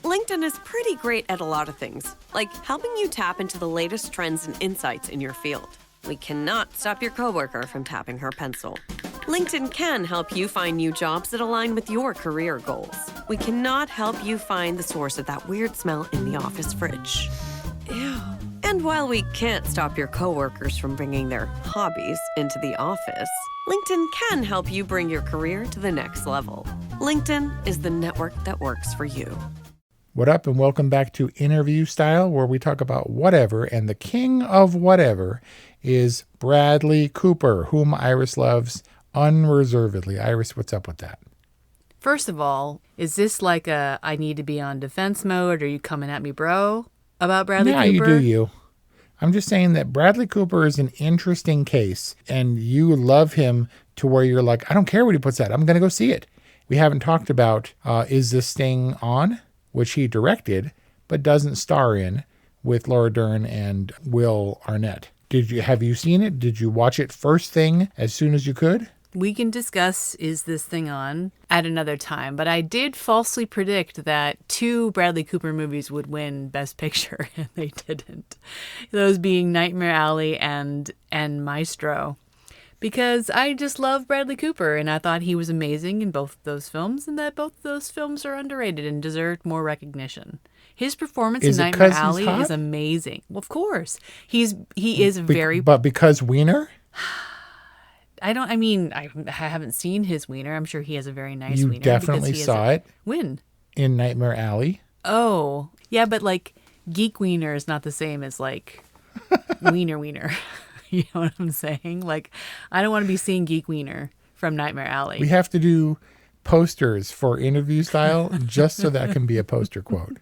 LinkedIn is pretty great at a lot of things, like helping you tap into the latest trends and insights in your field. We cannot stop your coworker from tapping her pencil. LinkedIn can help you find new jobs that align with your career goals. We cannot help you find the source of that weird smell in the office fridge. Ew. And while we can't stop your coworkers from bringing their hobbies into the office, LinkedIn can help you bring your career to the next level. LinkedIn is the network that works for you. What up, and welcome back to Interview Style, where we talk about whatever, and the king of whatever is Bradley Cooper, whom Iris loves unreservedly. Iris, what's up with that? First of all, is this like a I need to be on defense mode? Are you coming at me, bro, about Bradley Cooper? Yeah, you do you. I'm just saying that Bradley Cooper is an interesting case, and you love him to where you're like, I don't care what he puts out. I'm going to go see it. We haven't talked about Is This Thing On?, which he directed, but doesn't star in, with Laura Dern and Will Arnett. Have you seen it? Did you watch it first thing as soon as you could? We can discuss Is This Thing On at another time, but I did falsely predict that 2 Bradley Cooper movies would win Best Picture, and they didn't. Those being Nightmare Alley and Maestro. Because I just love Bradley Cooper, and I thought he was amazing in both of those films, and that both of those films are underrated and deserved more recognition. His performance in Nightmare Alley is amazing. Well, of course. He is very... But because Wiener? I haven't seen his wiener. I'm sure he has a very nice wiener. You definitely saw it. When? In Nightmare Alley. Oh, yeah, but like geek wiener is not the same as like wiener. You know what I'm saying? Like, I don't want to be seeing geek wiener from Nightmare Alley. We have to do posters for Interview Style just so that can be a poster quote.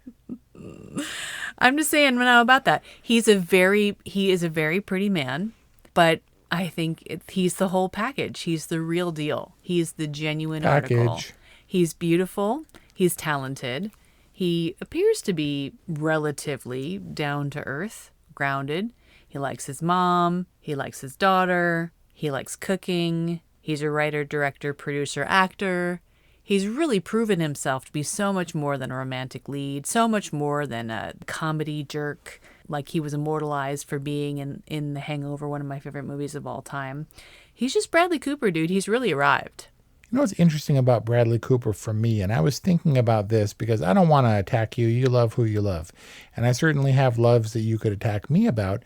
I'm just saying now about that. He is a very pretty man, but I think he's the whole package. He's the real deal. He's the genuine article. He's beautiful. He's talented. He appears to be relatively down to earth, grounded. He likes his mom. He likes his daughter. He likes cooking. He's a writer, director, producer, actor. He's really proven himself to be so much more than a romantic lead, so much more than a comedy jerk, like he was immortalized for being in The Hangover, one of my favorite movies of all time. He's just Bradley Cooper, dude. He's really arrived. You know what's interesting about Bradley Cooper for me, and I was thinking about this because I don't want to attack you. You love who you love. And I certainly have loves that you could attack me about.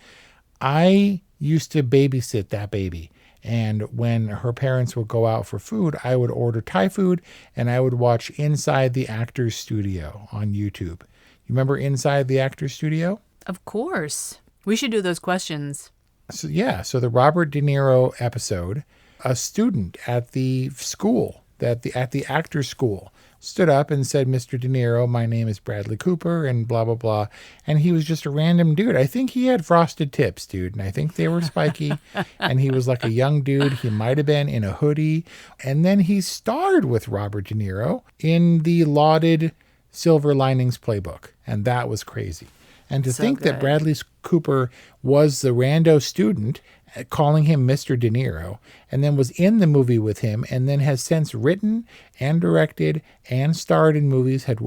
I used to babysit that baby. And when her parents would go out for food, I would order Thai food and I would watch Inside the Actors Studio on YouTube. You remember Inside the Actors Studio? Of course. We should do those questions. So the Robert De Niro episode, a student at the school, at the actor's school, stood up and said, Mr. De Niro, my name is Bradley Cooper, and blah, blah, blah. And he was just a random dude. I think he had frosted tips, dude, and I think they were spiky. And he was like a young dude. He might have been in a hoodie. And then he starred with Robert De Niro in the lauded Silver Linings Playbook. And that was crazy. And to think that Bradley Cooper was the rando student, calling him Mr. De Niro, and then was in the movie with him, and then has since written and directed and starred in movies, have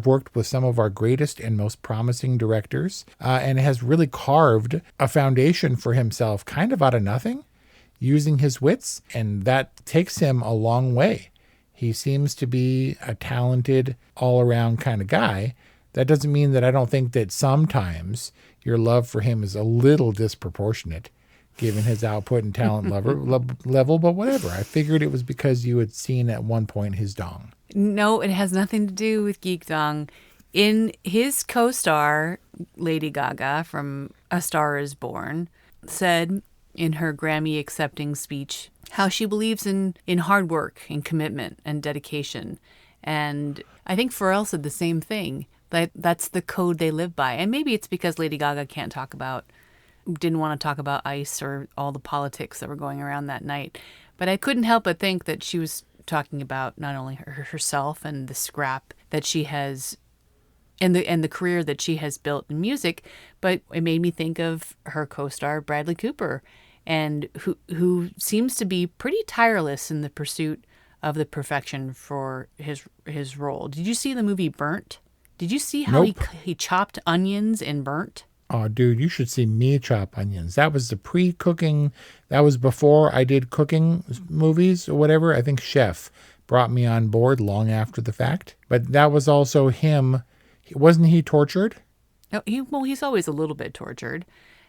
worked with some of our greatest and most promising directors, and has really carved a foundation for himself kind of out of nothing, using his wits, and that takes him a long way. He seems to be a talented, all-around kind of guy. That doesn't mean that I don't think that sometimes your love for him is a little disproportionate, given his output and talent level, but whatever. I figured it was because you had seen at one point his dong. No, it has nothing to do with geek dong. In his co-star, Lady Gaga from A Star Is Born, said in her Grammy-accepting speech how she believes in hard work and commitment and dedication. And I think Pharrell said the same thing. That's the code they live by. And maybe it's because Lady Gaga didn't want to talk about ICE or all the politics that were going around that night. But I couldn't help but think that she was talking about not only herself and the scrap that she has and the career that she has built in music, but it made me think of her co-star Bradley Cooper, and who seems to be pretty tireless in the pursuit of the perfection for his role. Did you see the movie Burnt? Did you see how Nope. he chopped onions in Burnt? Oh, dude, you should see me chop onions. That was the pre-cooking. That was before I did cooking movies or whatever. I think Chef brought me on board long after the fact. But that was also him. Wasn't he tortured? No, he's always a little bit tortured,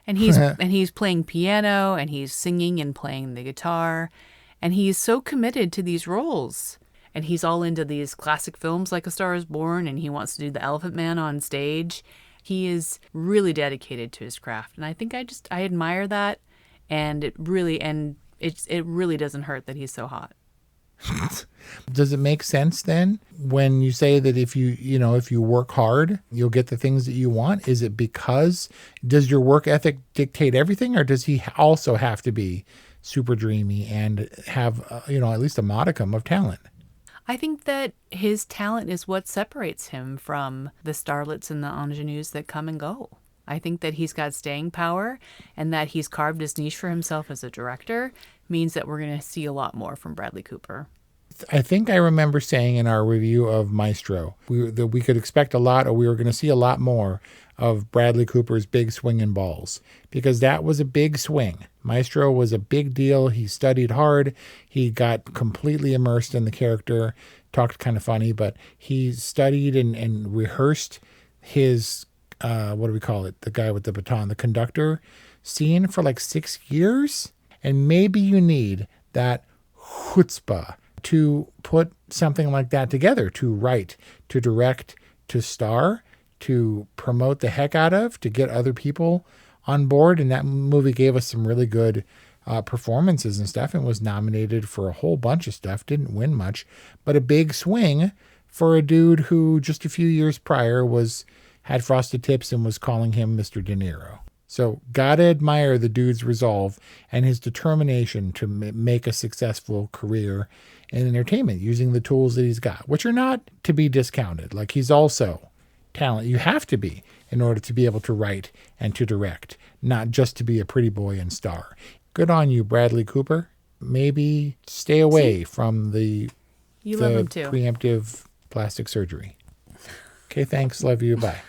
and he's playing piano and he's singing and playing the guitar, and he's so committed to these roles. And he's all into these classic films like A Star Is Born, and he wants to do the Elephant Man on stage. He is really dedicated to his craft, and I think I admire that, and it really doesn't hurt that he's so hot. Does it make sense then when you say that if you work hard, you'll get the things that you want? Is it because does your work ethic dictate everything, or does he also have to be super dreamy and have at least a modicum of talent? I think that his talent is what separates him from the starlets and the ingenues that come and go. I think that he's got staying power, and that he's carved his niche for himself as a director means that we're going to see a lot more from Bradley Cooper. I think I remember saying in our review of Maestro that we could expect a lot, or we were going to see a lot more of Bradley Cooper's big swinging balls, because that was a big swing. Maestro was a big deal. He studied hard. He got completely immersed in the character, talked kind of funny, but he studied and rehearsed his, what do we call it? The guy with the baton, the conductor scene for like 6 years. And maybe you need that chutzpah to put something like that together, to write, to direct, to star, to promote the heck out of, to get other people on board. And that movie gave us some really good performances and stuff, and was nominated for a whole bunch of stuff. Didn't win much, but a big swing for a dude who just a few years prior had frosted tips and was calling him Mr. De Niro. So gotta admire the dude's resolve and his determination to make a successful career in entertainment using the tools that he's got, which are not to be discounted. Like, he's also talent. You have to be in order to be able to write and to direct, not just to be a pretty boy and star. Good on you, Bradley Cooper. Maybe stay away from the love him too. Preemptive plastic surgery. Okay, thanks. Love you. Bye.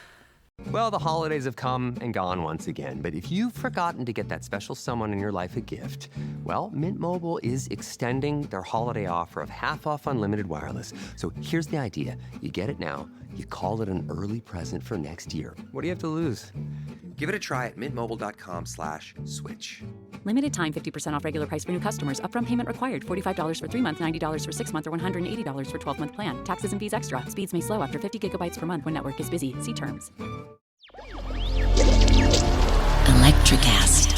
Well, the holidays have come and gone once again, but if you've forgotten to get that special someone in your life a gift, well, Mint Mobile is extending their holiday offer of half off unlimited wireless. So here's the idea. You get it now, you call it an early present for next year. What do you have to lose? Give it a try at mintmobile.com/switch. Limited time 50% off regular price for new customers. Upfront payment required. $45 for 3 months, $90 for 6 months, or $180 for 12-month plan. Taxes and fees extra. Speeds may slow after 50 gigabytes per month when network is busy. See terms. Electricast.